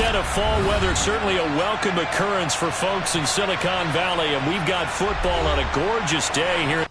onset of fall weather, certainly a welcome occurrence for folks in Silicon Valley, and we've got football on a gorgeous day here.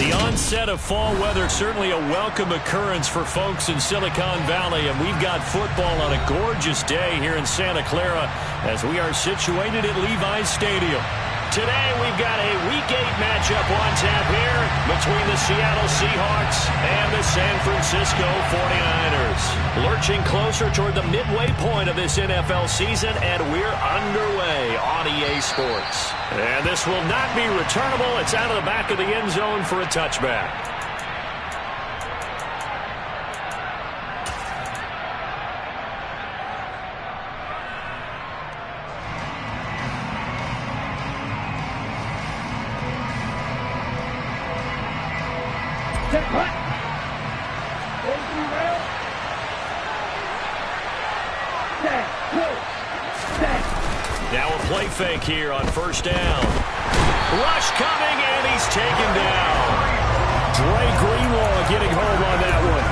The onset of fall weather, certainly a welcome occurrence for folks in Silicon Valley, and we've got football on a gorgeous day here in Santa Clara as we are situated at Levi's Stadium. Today we've got a Week 8 matchup on tap here between the Seattle Seahawks and the San Francisco 49ers. Lurching closer toward the midway point of this NFL season, and we're underway on EA Sports. And this will not be returnable. It's out of the back of the end zone for a touchback. Now a play fake here on first down. Rush coming, and he's taken down. Dre Greenlaw getting home on that one.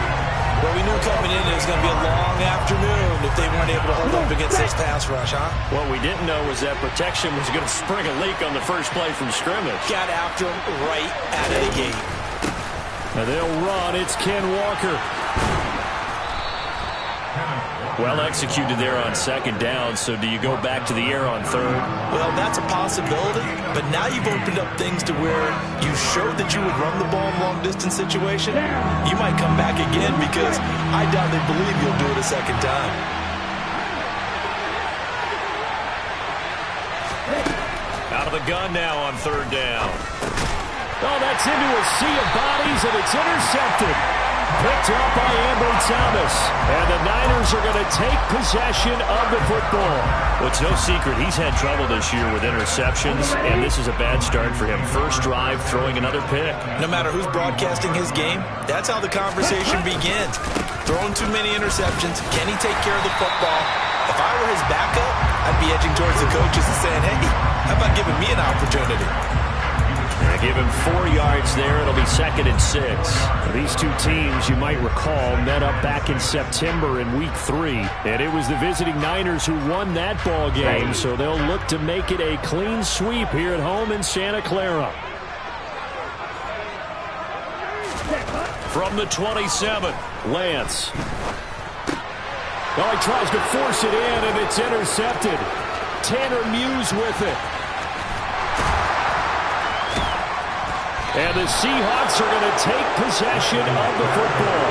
Well, we knew coming in it was going to be a long afternoon if they weren't able to hold up against this pass rush, huh? What we didn't know was that protection was going to spring a leak on the first play from scrimmage. Got after him right out of the gate. Now they'll run. It's Ken Walker. Well executed there on second down, so do you go back to the air on third? Well, that's a possibility, but now you've opened up things to where you showed that you would run the ball in long-distance situation. You might come back again because I doubt they believe you'll do it a second time. Out of the gun now on third down. Oh, that's into a sea of bodies, and it's intercepted. Picked up by Amber Thomas. And the Niners are going to take possession of the football. Well, it's no secret he's had trouble this year with interceptions, and this is a bad start for him. First drive, throwing another pick. No matter who's broadcasting his game, that's how the conversation begins. Throwing too many interceptions. Can he take care of the football? If I were his backup, I'd be edging towards the coaches and saying, hey, how about giving me an opportunity? Give him 4 yards there. It'll be 2nd and 6. These two teams, you might recall, met up back in September in Week 3. And it was the visiting Niners who won that ball game, so they'll look to make it a clean sweep here at home in Santa Clara. From the 27, Lance. Well, he tries to force it in, and it's intercepted. Tanner Muse with it. And the Seahawks are going to take possession of the football.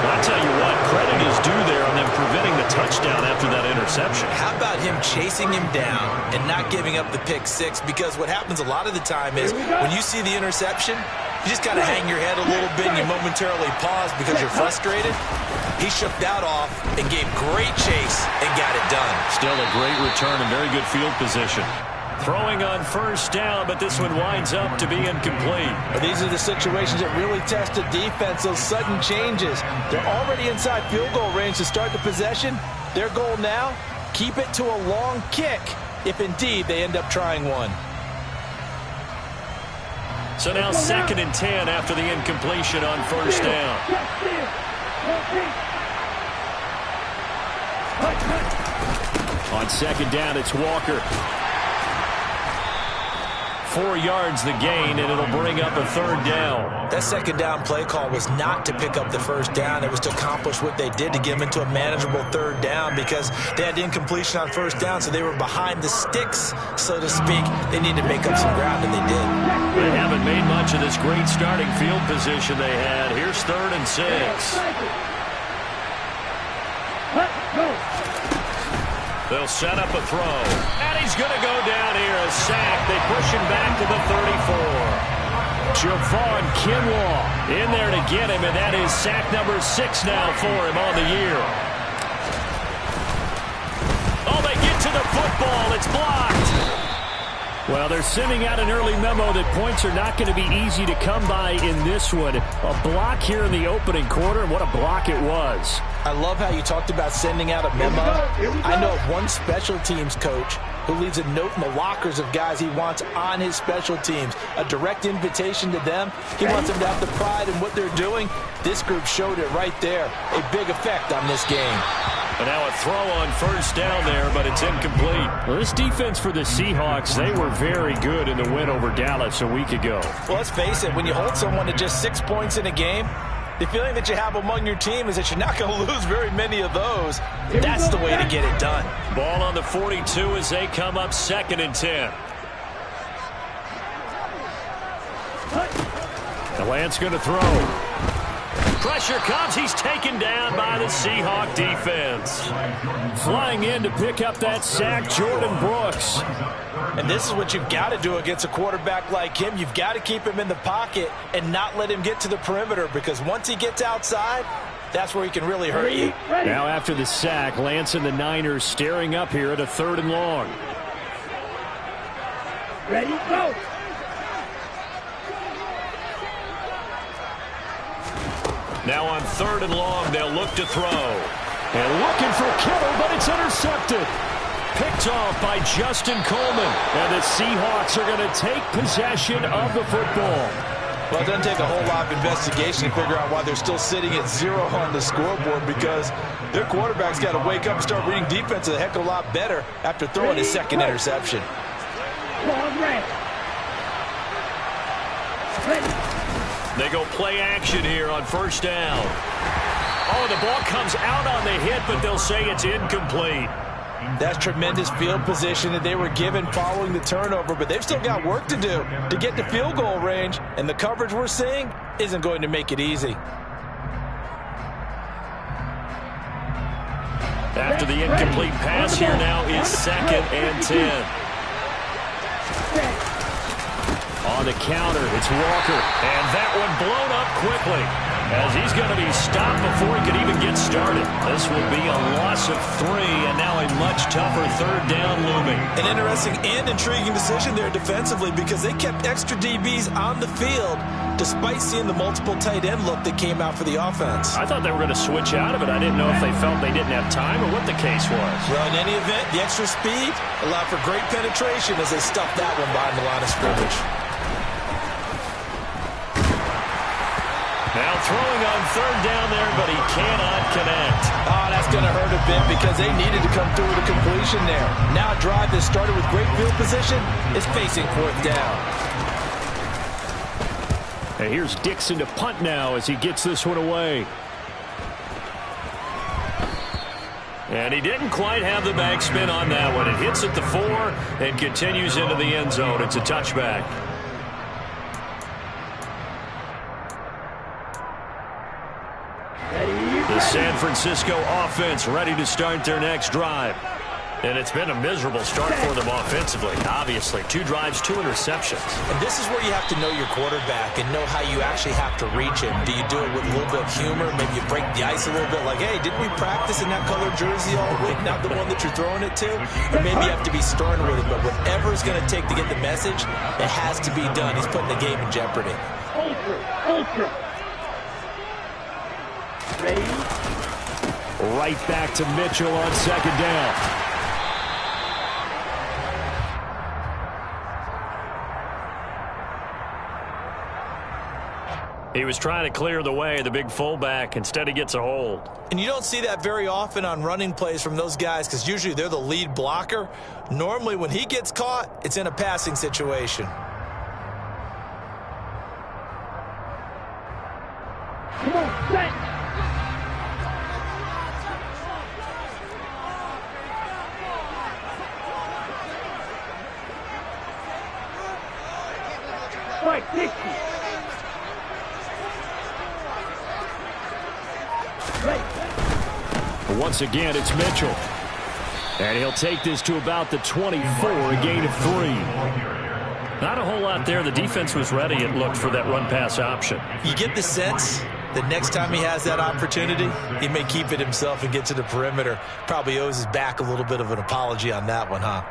I'll tell you what, credit is due there on them preventing the touchdown after that interception. How about him chasing him down and not giving up the pick six? Because what happens a lot of the time is when you see the interception, you just got to hang your head a little bit and you momentarily pause because you're frustrated. He shook that off and gave great chase and got it done. Still a great return and very good field position. Throwing on first down, but this one winds up to be incomplete. These are the situations that really test a defense, those sudden changes. They're already inside field goal range to start the possession. Their goal now, keep it to a long kick, if indeed they end up trying one. So now 2nd and 10 after the incompletion on first down. On second down, it's Walker. 4 yards the gain, and it'll bring up a third down. That second down play call was not to pick up the first down. It was to accomplish what they did, to get them into a manageable third down, because they had incompletion on first down, so they were behind the sticks, so to speak. They needed to make up some ground, and they did. They haven't made much of this great starting field position they had. Here's 3rd and 6. They'll set up a throw. And he's going to go down here. A sack. They push him back to the 34. Javon Kinlaw in there to get him, and that is sack number 6 now for him on the year. Oh, they get to the football. It's blocked. Well, they're sending out an early memo that points are not going to be easy to come by in this one. A block here in the opening quarter, and what a block it was. I love how you talked about sending out a memo. I know of one special teams coach who leaves a note in the lockers of guys he wants on his special teams. A direct invitation to them. He wants them to have the pride in what they're doing. This group showed it right there. A big effect on this game. And now a throw on first down there, but it's incomplete. Well, this defense for the Seahawks, they were very good in the win over Dallas a week ago. Well, let's face it, when you hold someone to just 6 points in a game, the feeling that you have among your team is that you're not going to lose very many of those. That's the way to get it done. Ball on the 42 as they come up 2nd and 10. The Lance going to throw. Pressure comes. He's taken down by the Seahawk defense. Flying in to pick up that sack, Jordan Brooks. And this is what you've got to do against a quarterback like him. You've got to keep him in the pocket and not let him get to the perimeter, because once he gets outside, that's where he can really hurt you. Now after the sack, Lance and the Niners staring up here at a 3rd and long. Ready, go! Now on 3rd and long, they'll look to throw. And looking for Kittle, but it's intercepted. Picked off by Justin Coleman. And the Seahawks are going to take possession of the football. Well, it doesn't take a whole lot of investigation to figure out why they're still sitting at 0 on the scoreboard, because their quarterback's got to wake up and start reading defense a heck of a lot better after throwing his 2nd interception. They go play action here on first down. Oh, the ball comes out on the hit, but they'll say it's incomplete. That's tremendous field position that they were given following the turnover, but they've still got work to do to get to field goal range, and the coverage we're seeing isn't going to make it easy. After the incomplete pass, here now is 2nd and 10. On the counter, it's Walker, and that one blown up quickly as he's going to be stopped before he could even get started. This will be a loss of 3, and now a much tougher 3rd down looming. An interesting and intriguing decision there defensively, because they kept extra DBs on the field despite seeing the multiple tight end look that came out for the offense. I thought they were going to switch out of it. I didn't know if they felt they didn't have time or what the case was. Well, in any event, the extra speed allowed for great penetration as they stuffed that one behind the line of scrimmage. Now throwing on 3rd down there, but he cannot connect. Oh, that's going to hurt a bit because they needed to come through with a completion there. Now a drive that started with great field position is facing 4th down. And here's Dixon to punt now as he gets this one away. And he didn't quite have the backspin on that one. It hits at the 4 and continues into the end zone. It's a touchback. The San Francisco offense ready to start their next drive. And it's been a miserable start for them offensively, obviously. 2 drives, 2 interceptions. And this is where you have to know your quarterback and know how you actually have to reach him. Do you do it with a little bit of humor? Maybe you break the ice a little bit, like, hey, didn't we practice in that colored jersey all week, not the one that you're throwing it to? Or maybe you have to be stern with him, but whatever it's going to take to get the message, it has to be done. He's putting the game in jeopardy. Ultra. Ready? Right back to Mitchell on 2nd down. He was trying to clear the way, the big fullback. Instead, he gets a hold. And you don't see that very often on running plays from those guys, because usually they're the lead blocker. Normally, when he gets caught, it's in a passing situation. Strike 60. Once again, it's Mitchell. And he'll take this to about the 24, a gain of 3. Not a whole lot there. The defense was ready, it looked, for that run-pass option. You get the sense that next time he has that opportunity, he may keep it himself and get to the perimeter. Probably owes his back a little bit of an apology on that one, huh?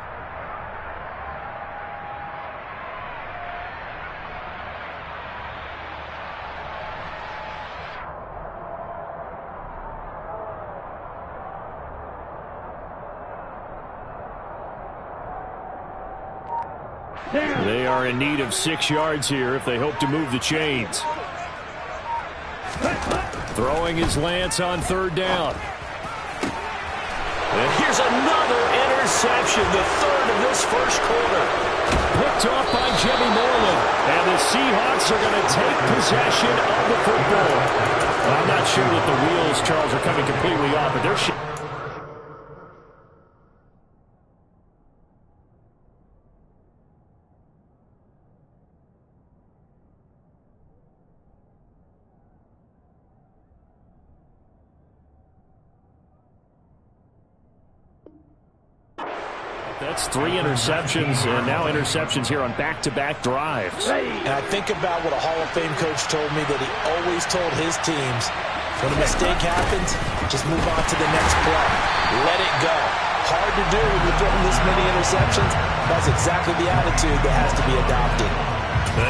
They are in need of 6 yards here if they hope to move the chains. Throwing his Lance on 3rd down. And here's another interception, the 3rd of this first quarter. Picked off by Jimmy Moreland. And the Seahawks are going to take possession of the football. Well, I'm not sure that the wheels, Charles, are coming completely off, but they're... That's 3 interceptions, and now interceptions here on back-to-back drives. And I think about what a Hall of Fame coach told me, that he always told his teams, when a mistake happens, just move on to the next play. Let it go. Hard to do when you're throwing this many interceptions. That's exactly the attitude that has to be adopted.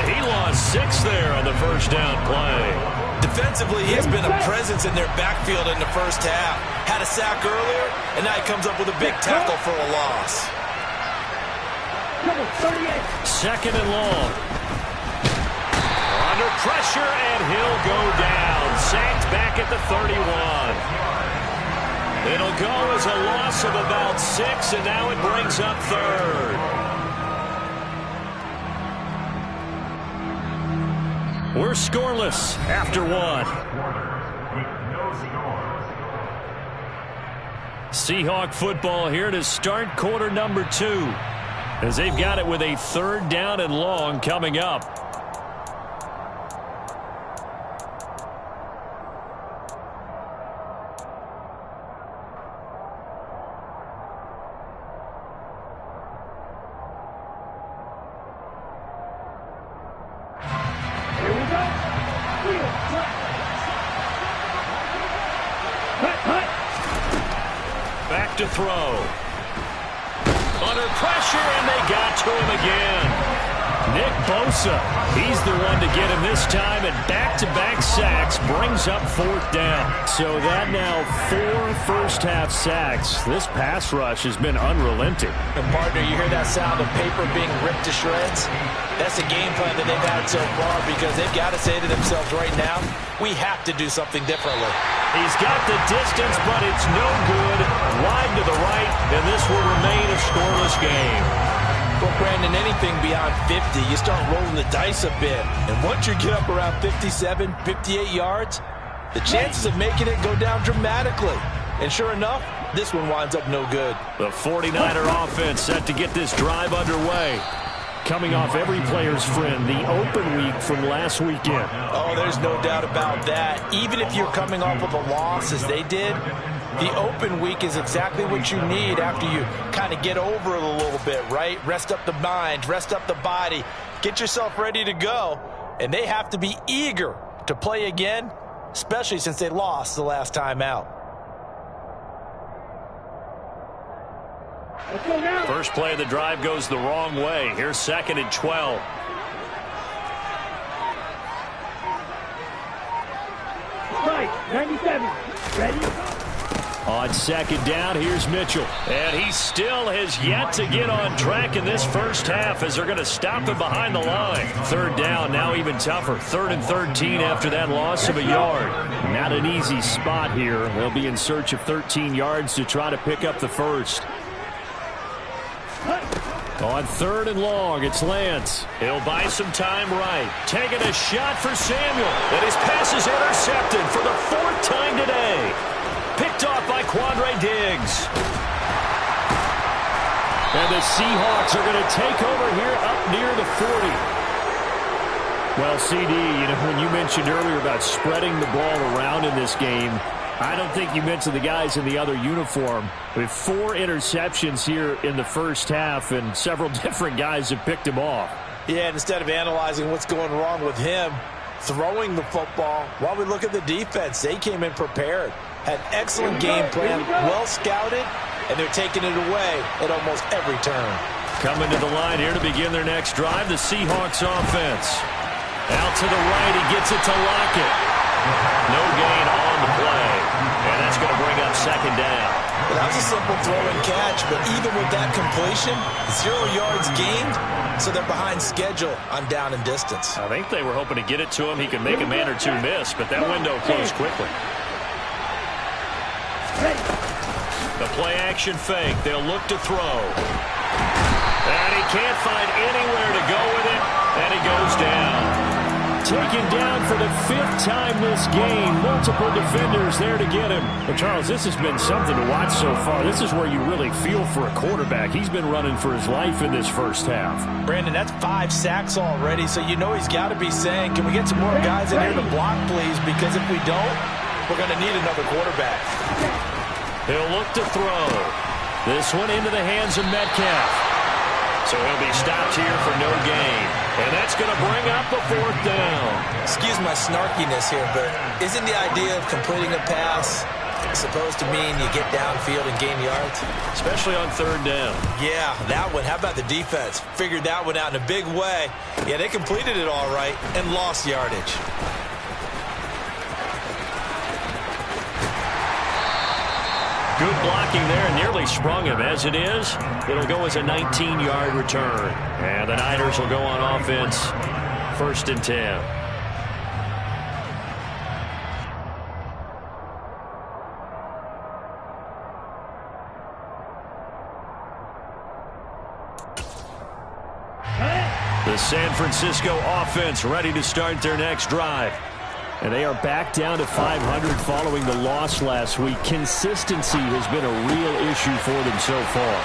He lost 6 there on the first down play. Defensively, he has been a presence in their backfield in the first half. Had a sack earlier, and now he comes up with a big tackle for a loss. 2nd and long. Under pressure, and he'll go down. Sacked back at the 31. It'll go as a loss of about 6, and now it brings up 3rd. We're scoreless after 1. Seahawk football here to start quarter number 2, as they've got it with a 3rd down and long coming up. Here we go. Back to throw. Under pressure, and they got to him again. Nick Bosa, he's the one to get him this time, and back-to-back sacks brings up 4th down. So that now 4 first-half sacks. This pass rush has been unrelenting. And partner, you hear that sound of paper being ripped to shreds? That's the game plan that they've had so far, because they've got to say to themselves right now, we have to do something differently. He's got the distance, but it's no good. Wide to the right, and this will remain a scoreless game. Well, Brandon, anything beyond 50, you start rolling the dice a bit. And once you get up around 57, 58 yards, the chances of making it go down dramatically. And sure enough, this one winds up no good. The 49er offense set to get this drive underway. Coming off every player's friend, the open week from last weekend. Oh, there's no doubt about that. Even if you're coming off of a loss as they did, the open week is exactly what you need after you kind of get over it a little bit, right? Rest up the mind, rest up the body, get yourself ready to go. And they have to be eager to play again, especially since they lost the last time out. First play of the drive goes the wrong way. Here's 2nd and 12. Strike 97. Ready? On 2nd down, here's Mitchell. And he still has yet to get on track in this first half, as they're going to stop him behind the line. 3rd down, now even tougher. 3rd and 13 after that loss of a yard. Not an easy spot here. They'll be in search of 13 yards to try to pick up the first. On 3rd and long, it's Lance. He'll buy some time right. Taking a shot for Samuel. And his pass is intercepted for the 4th time today. Picked off by Quandre Diggs. And the Seahawks are going to take over here up near the 40. Well, CD, when you mentioned earlier about spreading the ball around in this game, I don't think you mentioned the guys in the other uniform. We have 4 interceptions here in the first half, and several different guys have picked him off. Yeah, and instead of analyzing what's going wrong with him, throwing the football, while we look at the defense, they came in prepared, had excellent game plan, well scouted, and they're taking it away at almost every turn. Coming to the line here to begin their next drive, the Seahawks offense. Out to the right, he gets it to Lockett. No gain on the play, and that's going to bring up second down. Well, that was a simple throw and catch, but even with that completion, 0 yards gained, so they're behind schedule on down and distance. I think they were hoping to get it to him. He could make a man or two miss, but that window closed quickly. The play action fake. They'll look to throw. And he can't find anywhere to go with it, and he goes down. Taken down for the 5th time this game. Multiple defenders there to get him. But Charles, this has been something to watch so far. This is where you really feel for a quarterback. He's been running for his life in this first half. Brandon, that's 5 sacks already, so you know he's got to be saying, can we get some more guys in here to block, please? Because if we don't, we're going to need another quarterback. He'll look to throw. This one into the hands of Metcalf. So he'll be stopped here for no gain. And that's going to bring up a 4th down. Excuse my snarkiness here, but isn't the idea of completing a pass supposed to mean you get downfield and gain yards? Especially on 3rd down. Yeah, that one. How about the defense? Figured that one out in a big way. Yeah, they completed it all right and lost yardage. Good blocking there, and nearly sprung him. As it is, it'll go as a 19-yard return. And the Niners will go on offense, 1st and 10. The San Francisco offense ready to start their next drive. And they are back down to 500 following the loss last week. Consistency has been a real issue for them so far.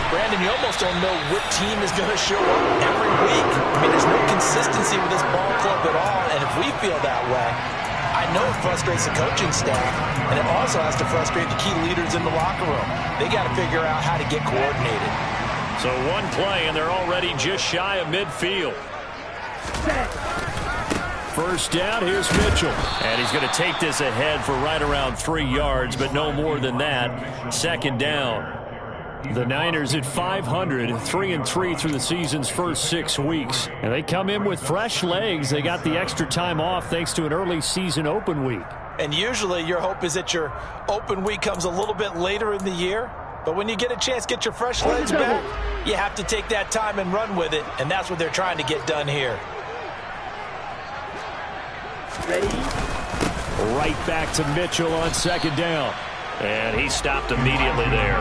Brandon, you almost don't know what team is going to show up every week. I mean, there's no consistency with this ball club at all, and if we feel that way, I know it frustrates the coaching staff, and it also has to frustrate the key leaders in the locker room. They got to figure out how to get coordinated. So one play, and they're already just shy of midfield. First down, here's Mitchell. And he's going to take this ahead for right around 3 yards, but no more than that. Second down. The Niners at 500, 3-3 through the season's first 6 weeks. And they come in with fresh legs. They got the extra time off thanks to an early season open week. And usually your hope is that your open week comes a little bit later in the year. But when you get a chance to get your fresh legs back, you have to take that time and run with it. And that's what they're trying to get done here. Ready? Right back to Mitchell on second down. And he stopped immediately there.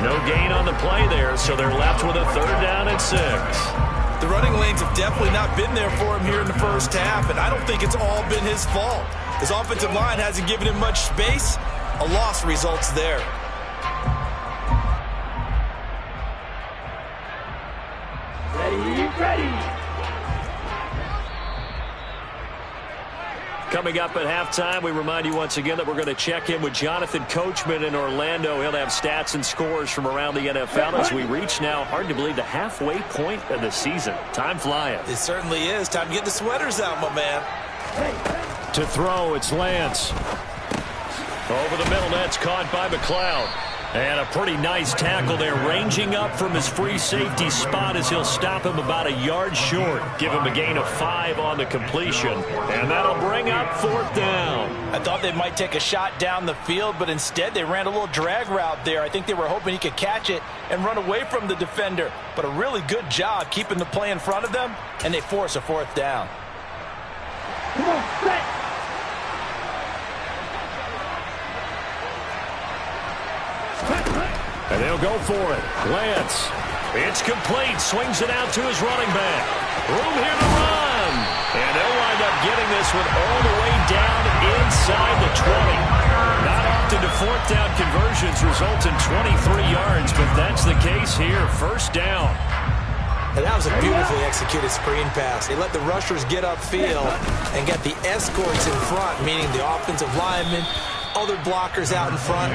No gain on the play there, so they're left with a 3rd down and 6. The running lanes have definitely not been there for him here in the first half, and I don't think it's all been his fault. His offensive line hasn't given him much space. A loss results there. Ready. Coming up at halftime, we remind you once again that we're going to check in with Jonathan Coachman in Orlando. He'll have stats and scores from around the NFL as we reach now, hard to believe, the halfway point of the season. Time flying. It certainly is. Time to get the sweaters out, my man. To throw, it's Lance. Over the middle, that's caught by McLeod. And a pretty nice tackle there, ranging up from his free safety spot as he'll stop him about a yard short. Give him a gain of 5 on the completion. And that'll bring up 4th down. I thought they might take a shot down the field, but instead they ran a little drag route there. I think they were hoping he could catch it and run away from the defender. But a really good job keeping the play in front of them, and they force a 4th down. Come on, set. And they'll go for it. Lance. It's complete. Swings it out to his running back. Room here to run. And they'll wind up getting this one all the way down inside the 20. Not often do 4th down conversions result in 23 yards, but that's the case here. First down. And that was a beautifully executed screen pass. They let the rushers get upfield and get the escorts in front, meaning the offensive linemen, other blockers out in front,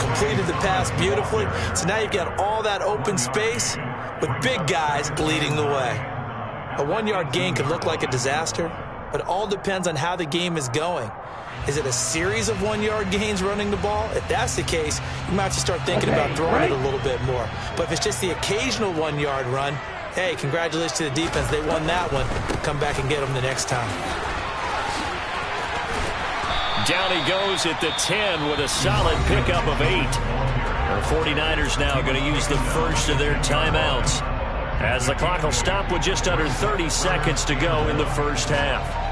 completed the pass beautifully. So now you've got all that open space with big guys leading the way. A 1-yard gain could look like a disaster, but it all depends on how the game is going. Is it a series of 1-yard gains running the ball? If that's the case, you might have to start thinking about throwing it a little bit more. But if it's just the occasional 1-yard run, hey, congratulations to the defense. They won that one. Come back and get them the next time. Down he goes at the 10 with a solid pickup of 8. The 49ers now going to use the first of their timeouts, as the clock will stop with just under 30 seconds to go in the first half.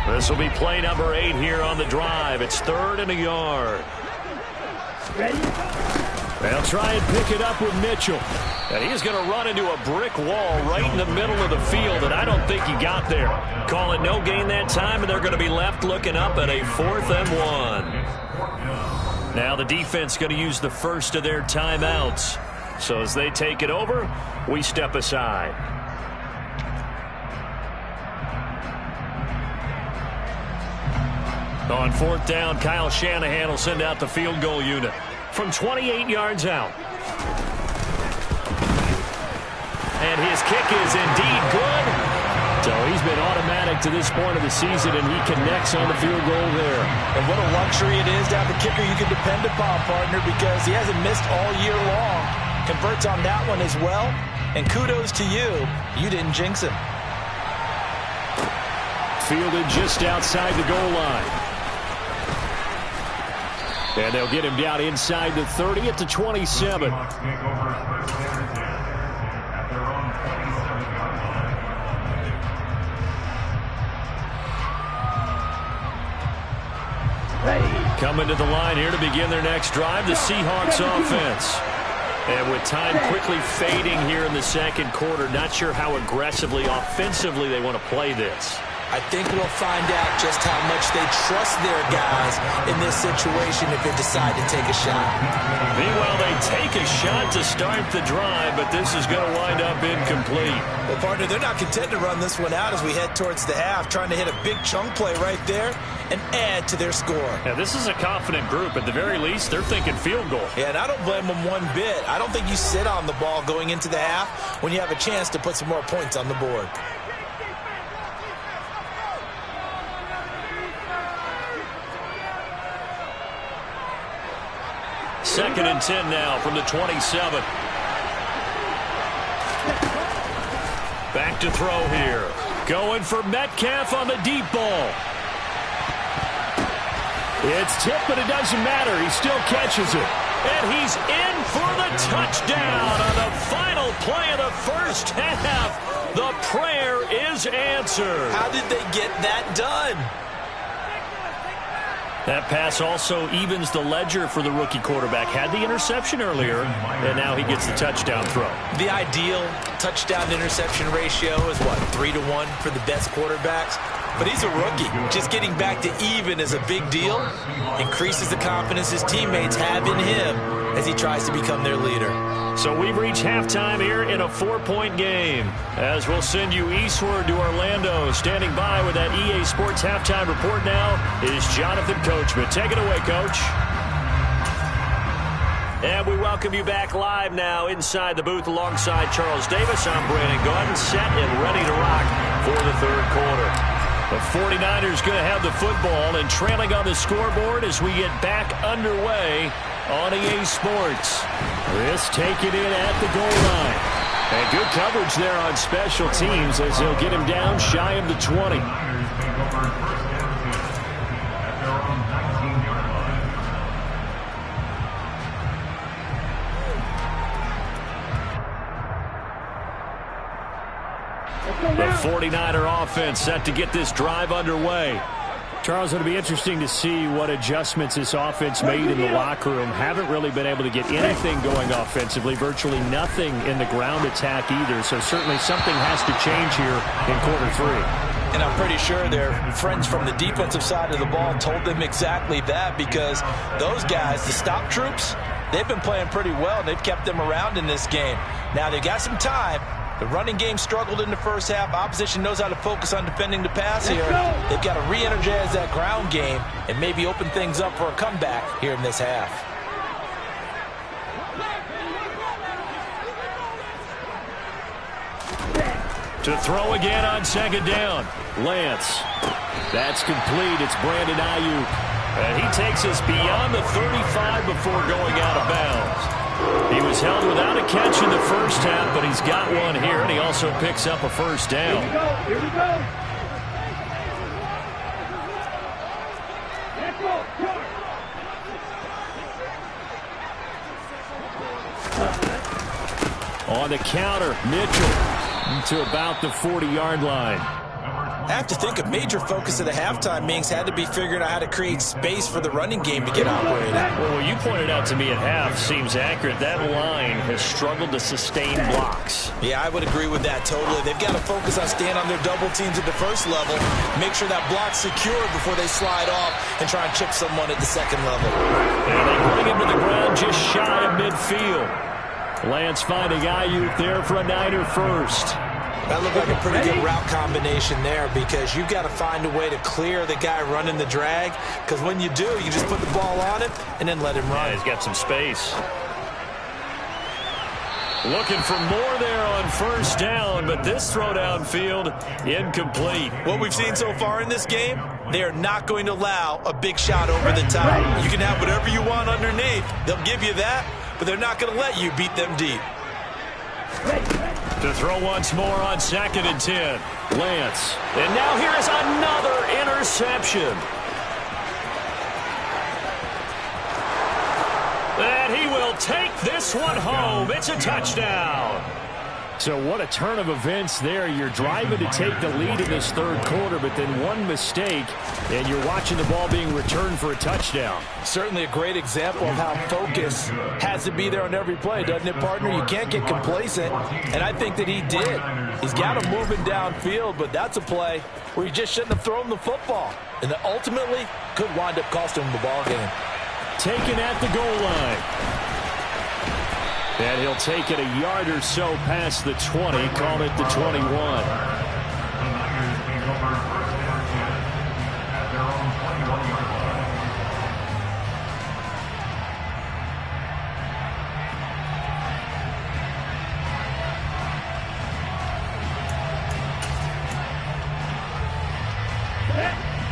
This will be play number 8 here on the drive. It's 3rd and a yard. Ready? They'll try and pick it up with Mitchell. And he's going to run into a brick wall right in the middle of the field, and I don't think he got there. Call it no gain that time, and they're going to be left looking up at a 4th and 1. Now the defense going to use the first of their timeouts. So as they take it over, we step aside. On 4th down, Kyle Shanahan will send out the field goal unit from 28 yards out. And his kick is indeed good. So he's been automatic to this point of the season, and he connects on the field goal there. And what a luxury it is to have a kicker you can depend upon, partner, because he hasn't missed all year long. Converts on that one as well. And kudos to you. You didn't jinx him. Fielded just outside the goal line. And they'll get him down inside the 30 at the 27. Coming to the line here to begin their next drive, the Seahawks offense. And with time quickly fading here in the second quarter, not sure how aggressively, offensively they want to play this. I think we'll find out just how much they trust their guys in this situation if they decide to take a shot. Meanwhile, they take a shot to start the drive, but this is going to wind up incomplete. Well, partner, they're not content to run this one out as we head towards the half, trying to hit a big chunk play right there and add to their score. Yeah, this is a confident group. At the very least, they're thinking field goal. Yeah, and I don't blame them one bit. I don't think you sit on the ball going into the half when you have a chance to put some more points on the board. Second and 10 now from the 27. Back to throw here. Going for Metcalf on the deep ball. It's tipped, but it doesn't matter. He still catches it. And he's in for the touchdown on the final play of the first half. The prayer is answered. How did they get that done? That pass also evens the ledger for the rookie quarterback. Had the interception earlier, and now he gets the touchdown throw. The ideal touchdown-interception ratio is, what, 3-to-1 for the best quarterbacks? But he's a rookie. Just getting back to even is a big deal. Increases the confidence his teammates have in him as he tries to become their leader. So we've reached halftime here in a 4-point game. As we'll send you eastward to Orlando. Standing by with that EA Sports halftime report now is Jonathan Coachman. Take it away, Coach. And we welcome you back live now inside the booth alongside Charles Davis. I'm Brandon Gaudin, set and ready to rock for the third quarter. The 49ers going to have the football and trailing on the scoreboard as we get back underway on EA Sports. This taken in at the goal line. And good coverage there on special teams as they'll get him down shy of the 20. The 49er offense set to get this drive underway. Charles, it'll be interesting to see what adjustments this offense made in the locker room. Haven't really been able to get anything going offensively, virtually nothing in the ground attack either. So certainly something has to change here in quarter 3. And I'm pretty sure their friends from the defensive side of the ball told them exactly that, because those guys, the stop troops, they've been playing pretty well, and they've kept them around in this game. Now, they've got some time. The running game struggled in the first half. Opposition knows how to focus on defending the pass here. They've got to re-energize that ground game and maybe open things up for a comeback here in this half. To throw again on second down. Lance. That's complete. It's Brandon Ayuk. And he takes us beyond the 35 before going out of bounds. He was held without a catch in the first half, but he's got one here, and he also picks up a first down. Here we go. On the counter, Mitchell to about the 40-yard line. I have to think a major focus of the halftime meetings had to be figuring out how to create space for the running game to get operated. Well, what you pointed out to me at half seems accurate. That line has struggled to sustain blocks. Yeah, I would agree with that totally. They've got to focus on staying on their double teams at the first level, make sure that block's secure before they slide off and try and chip someone at the second level. And they bring him to the ground just shy of midfield. Lance finding Ayuk there for a Niner first. That looked like a pretty good route combination there, because you've got to find a way to clear the guy running the drag, because when you do, you just put the ball on him and then let him run. Yeah, he's got some space. Looking for more there on first down, but this throw downfield incomplete. What we've seen so far in this game, they are not going to allow a big shot over the top. You can have whatever you want underneath. They'll give you that, but they're not going to let you beat them deep. To throw once more on 2nd and 10. Lance. And now here is another interception. And he will take this one home. It's a touchdown. So what a turn of events there. You're driving to take the lead in this third quarter, but then one mistake, and you're watching the ball being returned for a touchdown. Certainly a great example of how focus has to be there on every play, doesn't it, partner? You can't get complacent, and I think that he did. He's got him moving downfield, but that's a play where he just shouldn't have thrown the football, and that ultimately could wind up costing him the ball game. Taken at the goal line. And he'll take it a yard or so past the 20, call it the 21.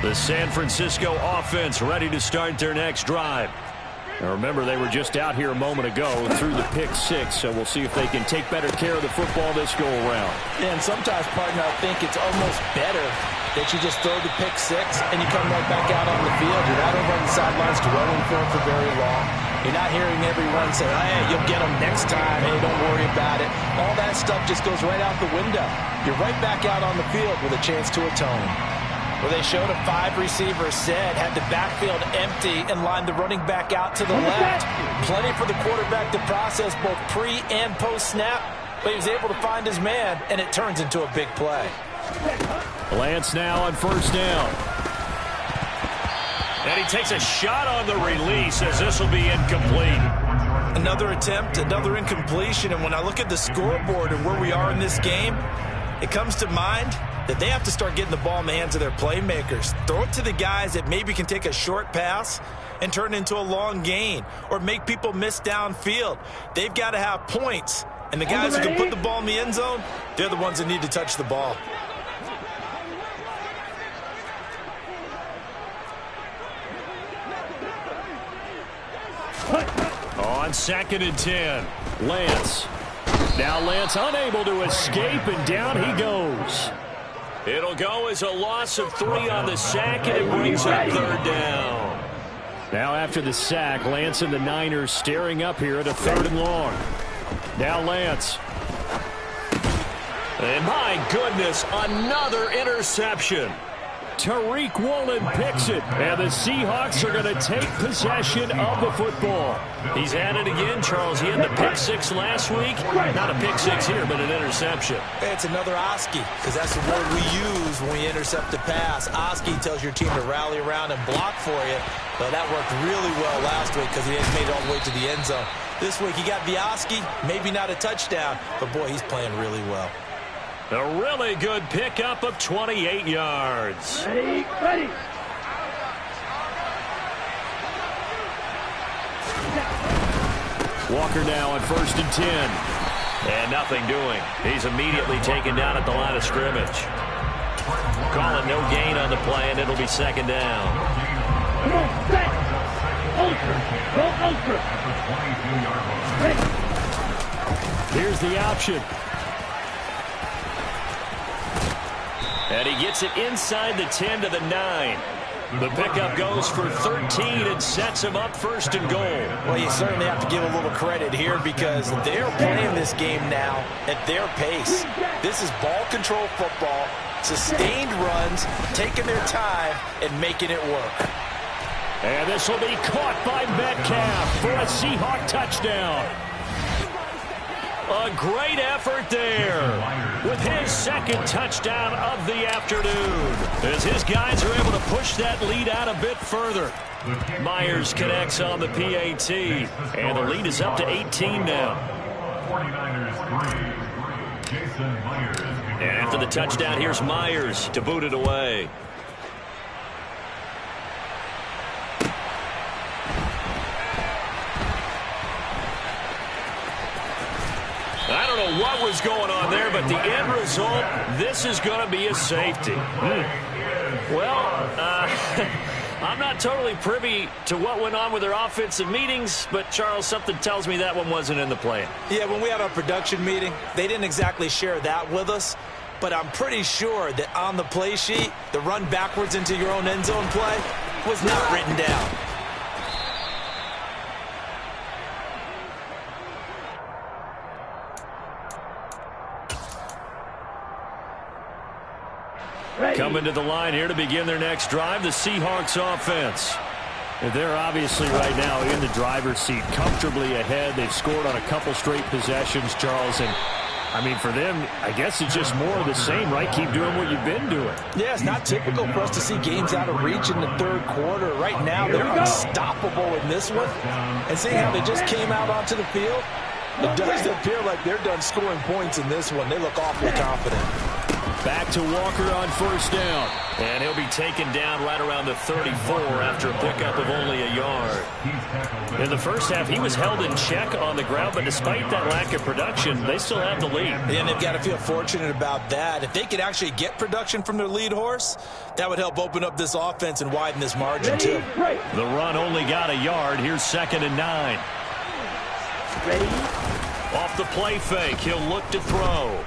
The San Francisco offense ready to start their next drive. Now remember, they were just out here a moment ago through the pick 6, so we'll see if they can take better care of the football this go around. And sometimes, partner, I think it's almost better that you just throw the pick 6 and you come right back out on the field. You're not over on the sidelines dwelling for very long. You're not hearing everyone say, hey, you'll get them next time. Hey, don't worry about it. All that stuff just goes right out the window. You're right back out on the field with a chance to atone. Well, they showed a 5-receiver set, had the backfield empty, and lined the running back out to the left. Plenty for the quarterback to process both pre- and post-snap, but he was able to find his man, and it turns into a big play. Lance now on first down. And he takes a shot on the release as this will be incomplete. Another attempt, another incompletion, and when I look at the scoreboard and where we are in this game, it comes to mind that they have to start getting the ball in the hands of their playmakers. Throw it to the guys that maybe can take a short pass and turn it into a long gain or make people miss downfield. They've got to have points, and the guys who can put the ball in the end zone, they're the ones that need to touch the ball. On 2nd and 10, Lance. Now Lance unable to escape, and down he goes. It'll go as a loss of 3 on the sack, and it brings up third down. Now after the sack, Lance and the Niners staring up here at a 3rd and long. Now Lance. And my goodness, another interception. Tariq Woolen picks it, and the Seahawks are going to take possession of the football. He's had it again, Charles. He had the pick six last week. Not a pick six here, but an interception. It's another Oski, because that's the word we use when we intercept a pass. Oski tells your team to rally around and block for you. But that worked really well last week because he hadn't made it all the way to the end zone. This week he got the Oski, maybe not a touchdown, but boy, he's playing really well. A really good pickup of 28 yards. Ready, ready. Walker now on 1st and 10. And nothing doing. He's immediately taken down at the line of scrimmage. Calling no gain on the play, and it'll be 2nd down. Come on, set. Ultra. Go ultra. Ready. Here's the option. And he gets it inside the 10 to the 9. The pickup goes for 13 and sets him up 1st and goal. Well, you certainly have to give a little credit here because they're playing this game now at their pace. This is ball control football, sustained runs, taking their time, and making it work. And this will be caught by Metcalf for a Seahawk touchdown. A great effort there with his 2nd touchdown of the afternoon as his guys are able to push that lead out a bit further. Myers connects on the PAT, and the lead is up to 18 now. And after the touchdown, here's Myers to boot it away. I don't know what was going on there, but the end result, this is going to be a safety. Well, I'm not totally privy to what went on with their offensive meetings, but, Charles, something tells me that one wasn't in the plan. Yeah, when we had our production meeting, they didn't exactly share that with us, but I'm pretty sure that on the play sheet, the run backwards into your own end zone play was not written down. Coming to the line here to begin their next drive, the Seahawks offense. They're obviously right now in the driver's seat, comfortably ahead. They've scored on a couple straight possessions, Charles, and I mean, for them, I guess it's just more of the same, right? Keep doing what you've been doing. Yeah, it's not typical for us to see games out of reach in the 3rd quarter. Right now, they're unstoppable in this one. And seeing how they just came out onto the field, it does appear like they're done scoring points in this one. They look awfully confident. Back to Walker on 1st down. And he'll be taken down right around the 34 after a pickup of only a yard. In the first half, he was held in check on the ground, but despite that lack of production, they still have the lead. And they've got to feel fortunate about that. If they could actually get production from their lead horse, that would help open up this offense and widen this margin, too. The run only got a yard. Here's 2nd and 9. Ready. Off the play fake, he'll look to throw.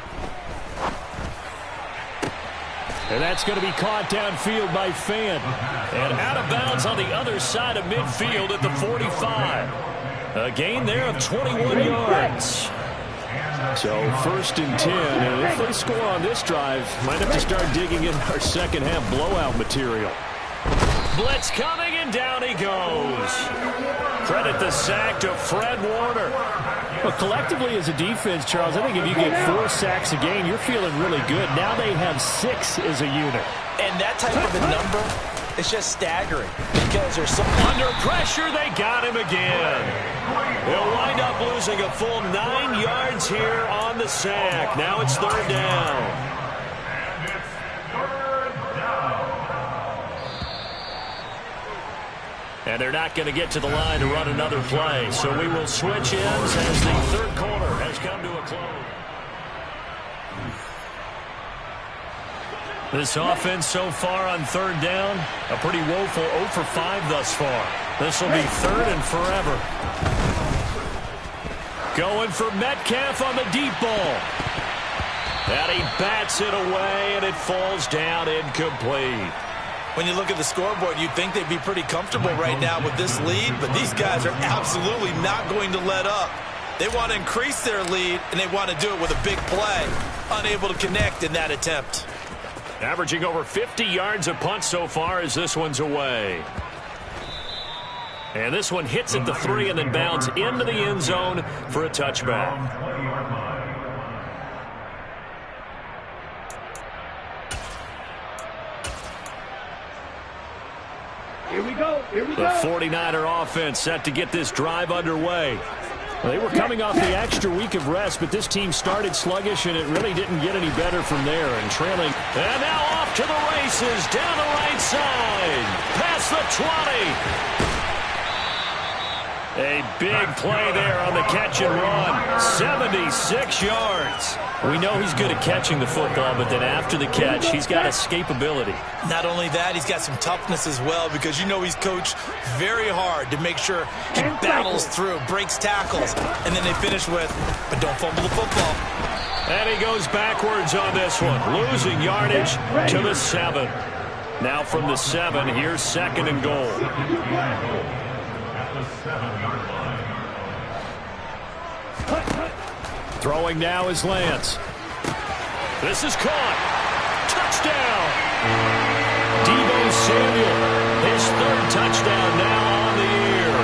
And that's going to be caught downfield by Fan. And out of bounds on the other side of midfield at the 45. A gain there of 21 yards. So 1st and 10. And if they score on this drive, might have to start digging in our 2nd half blowout material. Blitz coming, and down he goes. Credit the sack to Fred Warner. Well, collectively as a defense, Charles, I think if you get 4 sacks a game, you're feeling really good. Now they have 6 as a unit. And that type of a number, it's just staggering because there's so under pressure. They got him again. They'll wind up losing a full 9 yards here on the sack. Now it's 3rd down. And they're not going to get to the line to run another play. So we will switch ends as the 3rd quarter has come to a close. This offense so far on 3rd down, a pretty woeful 0 for 5 thus far. This will be 3rd and forever. Going for Metcalf on the deep ball. And he bats it away, and it falls down incomplete. When you look at the scoreboard, you'd think they'd be pretty comfortable right now with this lead, but these guys are absolutely not going to let up. They want to increase their lead, and they want to do it with a big play. Unable to connect in that attempt. Averaging over 50 yards a punt so far as this one's away. And this one hits at the 3 and then bounds into the end zone for a touchback. Here we go. The 49er offense set to get this drive underway. Well, they were coming off the extra week of rest, but this team started sluggish, and it really didn't get any better from there. And trailing. And now off to the races, down the right side, past the 20. A big play there on the catch and run. 76 yards. We know he's good at catching the football, but then after the catch, he's got escapability. Not only that, he's got some toughness as well, because you know he's coached very hard to make sure he battles through, breaks tackles, and then they finish with, but don't fumble the football. And he goes backwards on this one, losing yardage to the 7. Now from the 7, here's 2nd and goal. Throwing now is Lance. This is caught. Touchdown. Deebo Samuel, his 3rd touchdown now on the year.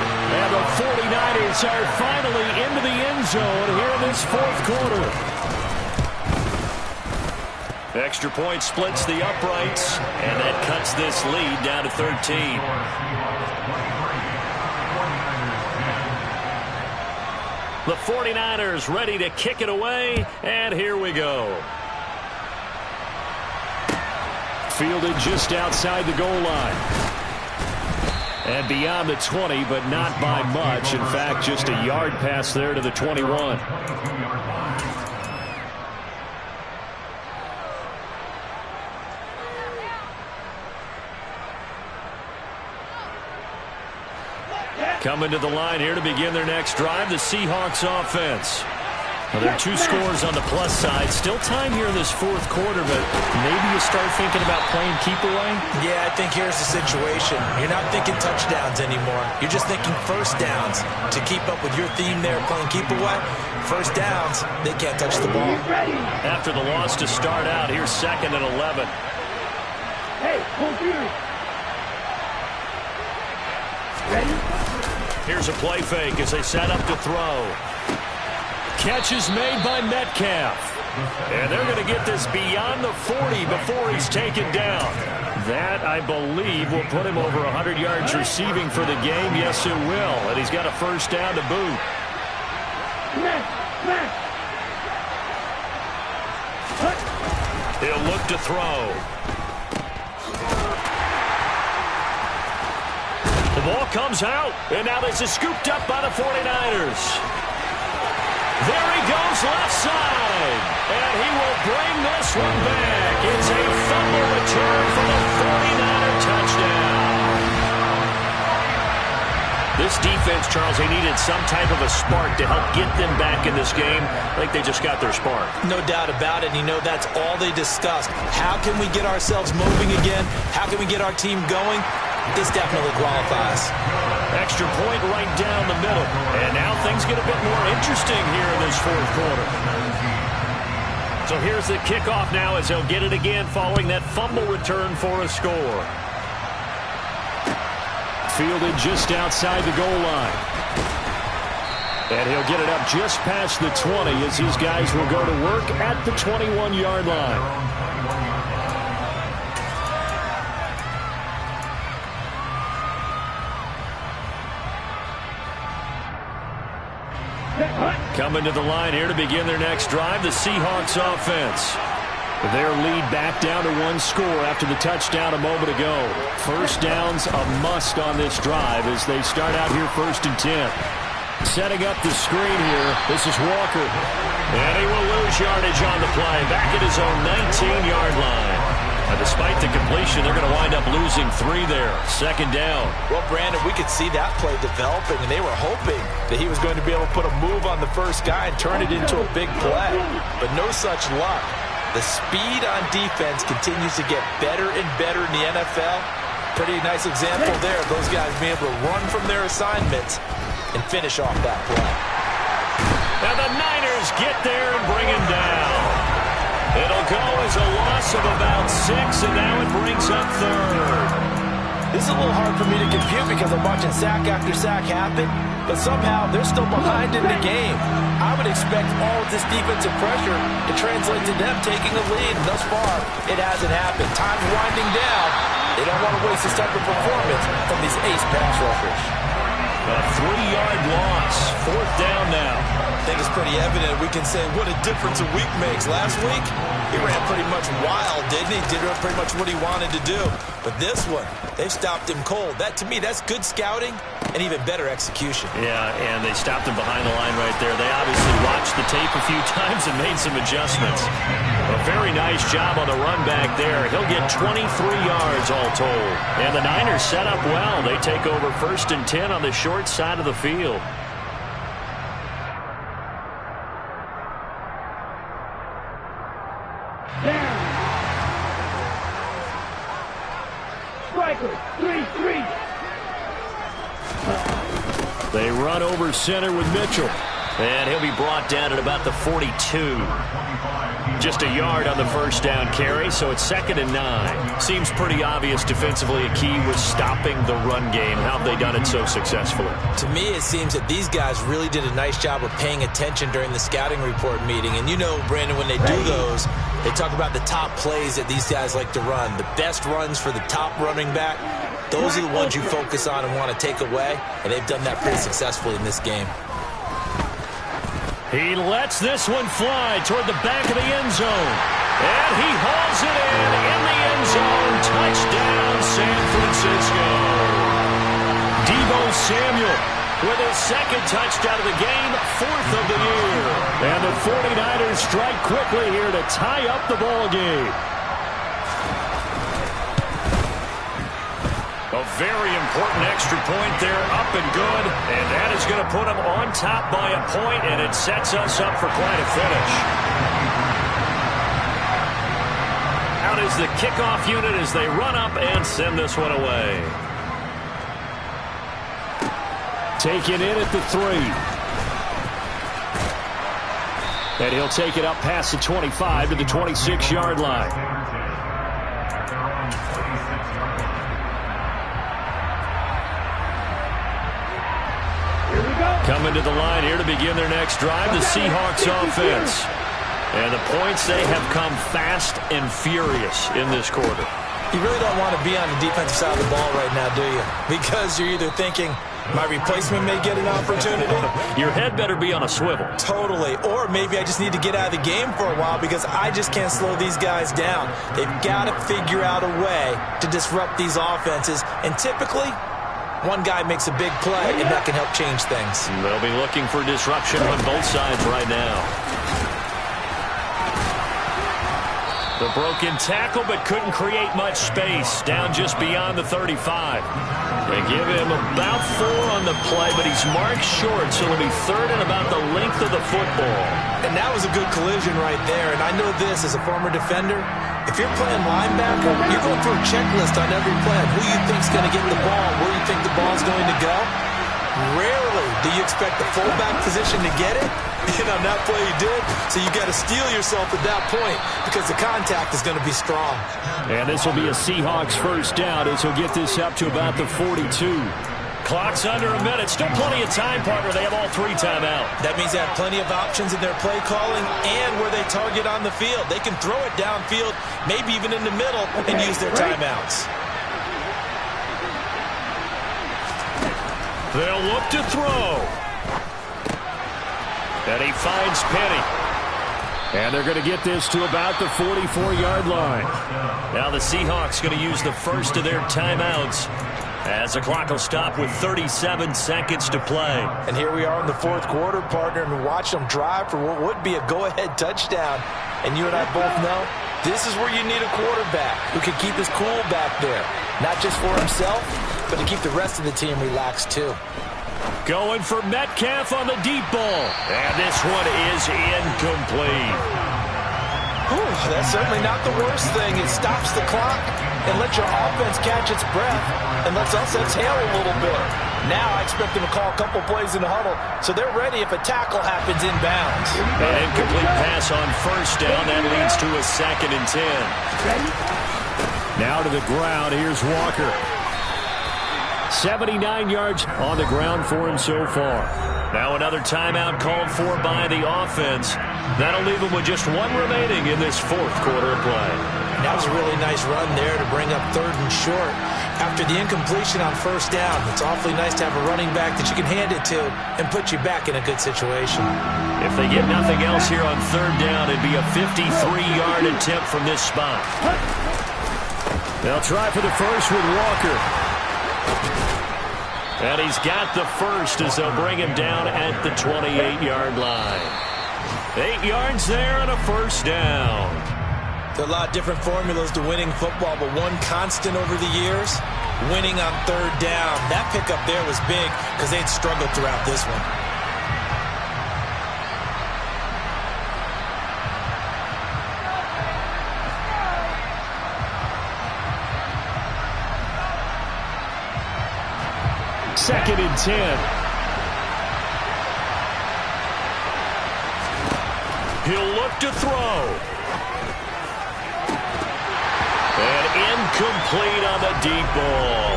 And the 49ers are finally into the end zone here in this 4th quarter. Extra point splits the uprights, and that cuts this lead down to 13. The 49ers ready to kick it away, and here we go. Fielded just outside the goal line. And beyond the 20, but not by much. In fact, just a yard pass there to the 21. Coming to the line here to begin their next drive, the Seahawks offense. Well, there are 2 scores on the plus side. Still time here in this 4th quarter, but maybe you start thinking about playing keep away? Yeah, I think here's the situation. You're not thinking touchdowns anymore. You're just thinking first downs. To keep up with your theme there, playing keep away, first downs, they can't touch the ball. After the loss to start out, here's 2nd and 11. Hey, computer. Ready? Here's a play fake as they set up to throw. Catch is made by Metcalf. And they're going to get this beyond the 40 before he's taken down. That, I believe, will put him over 100 yards receiving for the game. Yes, it will. And he's got a first down to boot. He'll look to throw. The ball comes out, and now this is scooped up by the 49ers. There he goes left side, and he will bring this one back. It's a fumble return for the 49er touchdown. This defense, Charles, they needed some type of a spark to help get them back in this game. I think they just got their spark. No doubt about it. You know, that's all they discussed. How can we get ourselves moving again? How can we get our team going? This definitely qualifies. Extra point right down the middle. And now things get a bit more interesting here in this 4th quarter. So here's the kickoff now as they'll get it again following that fumble return for a score. Fielded just outside the goal line. And he'll get it up just past the 20 as these guys will go to work at the 21-yard line. Coming to the line here to begin their next drive, the Seahawks offense. Their lead back down to 1 score after the touchdown a moment ago. First down's a must on this drive as they start out here 1st and 10. Setting up the screen here, this is Walker. And he will lose yardage on the play, back at his own 19-yard line. And despite the completion, they're going to wind up losing 3 there. 2nd down. Well, Brandon, we could see that play developing, and they were hoping that he was going to be able to put a move on the first guy and turn it into a big play. But no such luck. The speed on defense continues to get better and better in the NFL. Pretty nice example there of those guys being able to run from their assignments and finish off that play. And the Niners get there and bring him down. It'll go as a loss of about 6, and now it brings up third. This is a little hard for me to compute because I'm watching sack after sack happen, but somehow they're still behind in the game. I would expect all of this defensive pressure to translate to them taking a lead. Thus far, it hasn't happened. Time's winding down. They don't want to waste this type of performance from these ace pass rushers. A 3-yard loss. 4th down now. I think it's pretty evident. We can say what a difference a week makes. Last week, he ran pretty much wild, didn't he? Did pretty much what he wanted to do. But this one, they've stopped him cold. That, to me, that's good scouting and even better execution. Yeah, and they stopped him behind the line right there. They obviously watched the tape a few times and made some adjustments. A very nice job on the run back there. He'll get 23 yards all told. And the Niners set up well. They take over 1st and 10 on the short side of the field. Down. Striker, 3-3. They run over center with Mitchell. And he'll be brought down at about the 42. Just a yard on the 1st down carry, so it's 2nd and 9. Seems pretty obvious defensively a key was stopping the run game. How have they done it so successfully? To me, it seems that these guys really did a nice job of paying attention during the scouting report meeting. And you know, Brandon, when they do those, they talk about the top plays that these guys like to run. The best runs for the top running back, those are the ones you focus on and want to take away. And they've done that pretty successfully in this game. He lets this one fly toward the back of the end zone. And he hauls it in the end zone. Touchdown, San Francisco. Deebo Samuel with his 2nd touchdown of the game, 4th of the year. And the 49ers strike quickly here to tie up the ball game. A very important extra point there, up and good. And that is going to put them on top by a point, and it sets us up for quite a finish. Out is the kickoff unit as they run up and send this one away. Taken in at the 3. And he'll take it up past the 25 to the 26-yard line. Coming to the line here to begin their next drive, the Seahawks offense. And the points, they have come fast and furious in this quarter. You really don't want to be on the defensive side of the ball right now, do you? Because you're either thinking, my replacement may get an opportunity. Your head better be on a swivel. Totally. Or maybe I just need to get out of the game for a while because I just can't slow these guys down. They've got to figure out a way to disrupt these offenses. And typically, one guy makes a big play, and that can help change things. They'll be looking for disruption on both sides right now. The broken tackle, but couldn't create much space. Down just beyond the 35. They give him about 4 on the play, but he's marked short, so it'll be 3rd and about the length of the football. And that was a good collision right there. And I know this as a former defender. If you're playing linebacker, you're going through a checklist on every play. Who you think's going to get the ball, where you think the ball's going to go. Rarely do you expect the fullback position to get it. And on that play he did. So you got to steel yourself at that point because the contact is going to be strong. And this will be a Seahawks 1st down as he'll get this up to about the 42. Clock's under a minute. Still plenty of time, partner. They have all 3 timeout. That means they have plenty of options in their play calling and where they target on the field. They can throw it downfield, maybe even in the middle, and use their timeouts. They'll look to throw. And he finds Penny. And they're going to get this to about the 44-yard line. Now the Seahawks going to use the first of their timeouts as the clock will stop with 37 seconds to play. And here we are in the 4th quarter, partner, and we watch them drive for what would be a go-ahead touchdown. And you and I both know this is where you need a quarterback who can keep his cool back there. Not just for himself, but to keep the rest of the team relaxed too. Going for Metcalf on the deep ball. And this one is incomplete. That's certainly not the worst thing. It stops the clock, and let your offense catch its breath and lets us exhale a little bit. Now I expect them to call a couple plays in the huddle, so they're ready if a tackle happens inbounds. An incomplete pass on first down. That leads to a 2nd and 10. Now to the ground. Here's Walker. 79 yards on the ground for him so far. Now another timeout called for by the offense. That'll leave them with just one remaining in this 4th quarter of play. That was a really nice run there to bring up 3rd and short. After the incompletion on first down, it's awfully nice to have a running back that you can hand it to and put you back in a good situation. If they get nothing else here on 3rd down, it'd be a 53-yard attempt from this spot. They'll try for the first with Walker. And he's got the first as they'll bring him down at the 28-yard line. 8 yards there and a first down. There are a lot of different formulas to winning football, but one constant over the years, winning on 3rd down. That pickup there was big because they'd struggled throughout this one. Second and 10. He'll look to throw. And incomplete on the deep ball.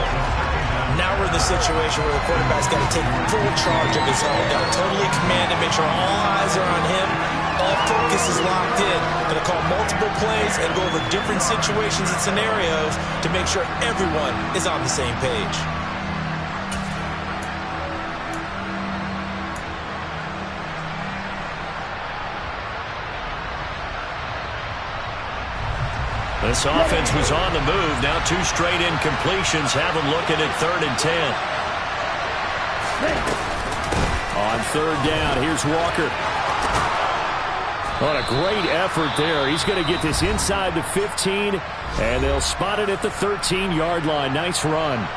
Now we're in the situation where the quarterback's got to take full charge of his own. Got to totally command it, make sure all eyes are on him. All focus is locked in. Going to call multiple plays and go over different situations and scenarios to make sure everyone is on the same page. This offense was on the move. Now 2 straight incompletions have them looking at 3rd and 10. On 3rd down, here's Walker. What a great effort there. He's going to get this inside the 15, and they'll spot it at the 13-yard line. Nice run.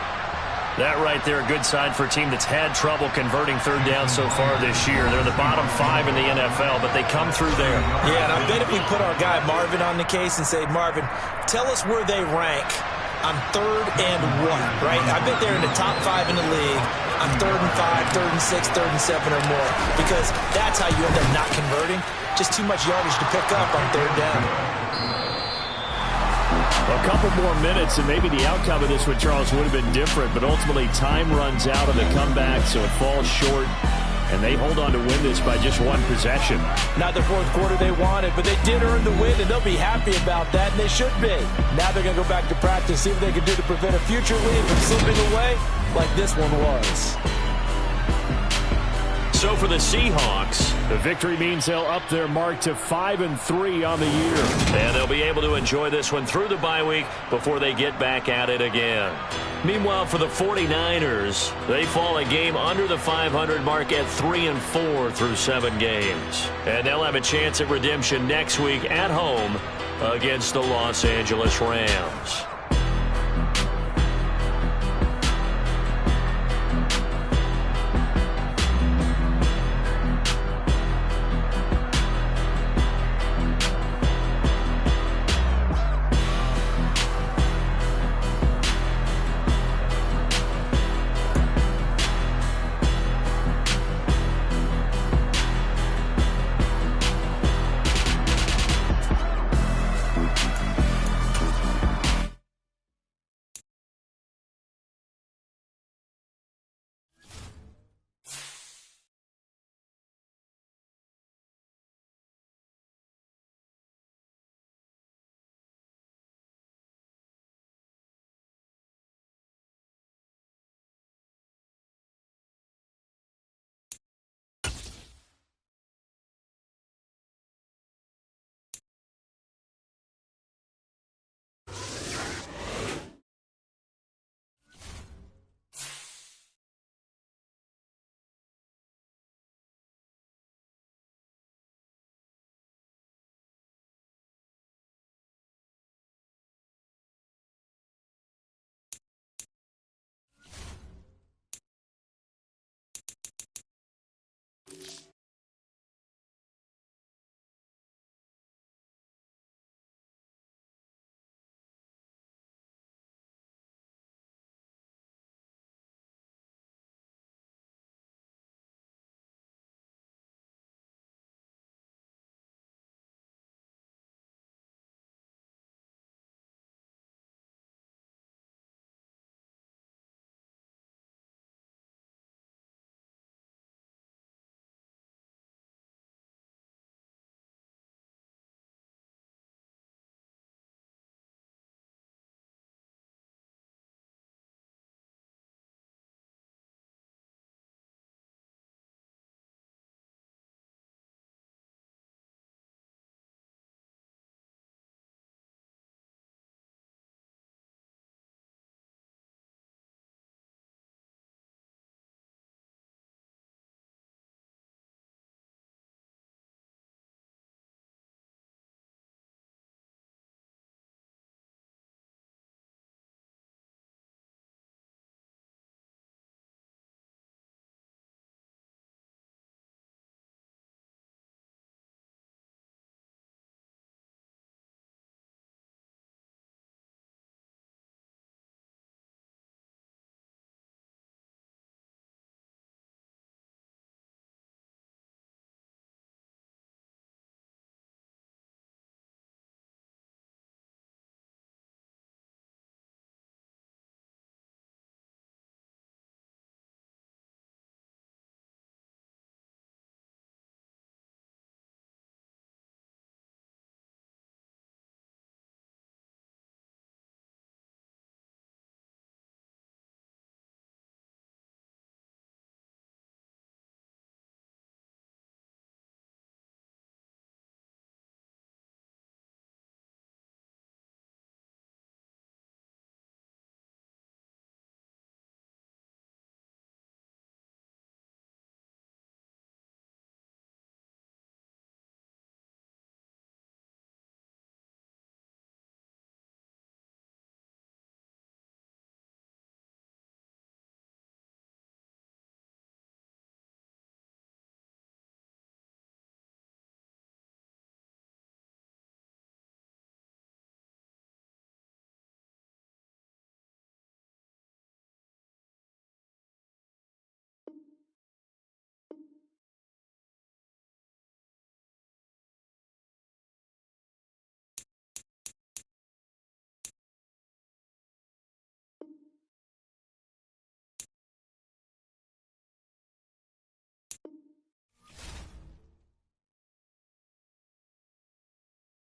That right there, a good sign for a team that's had trouble converting 3rd down so far this year. They're the bottom 5 in the NFL, but they come through there. Yeah, and I bet if we put our guy Marvin on the case and say, Marvin, tell us where they rank on 3rd and what, right? I bet they're in the top 5 in the league on 3rd and 5, 3rd and 6, 3rd and 7 or more, because that's how you end up not converting. Just too much yardage to pick up on 3rd down. A couple more minutes, and maybe the outcome of this one, Charles, would have been different. But ultimately, time runs out on the comeback, so it falls short. And they hold on to win this by just 1 possession. Not the 4th quarter they wanted, but they did earn the win, and they'll be happy about that, and they should be. Now they're going to go back to practice, see what they can do to prevent a future lead from slipping away like this one was. So for the Seahawks, the victory means they'll up their mark to 5-3 on the year. And they'll be able to enjoy this one through the bye week before they get back at it again. Meanwhile, for the 49ers, they fall a game under the 500 mark at 3-4 through 7 games. And they'll have a chance at redemption next week at home against the Los Angeles Rams.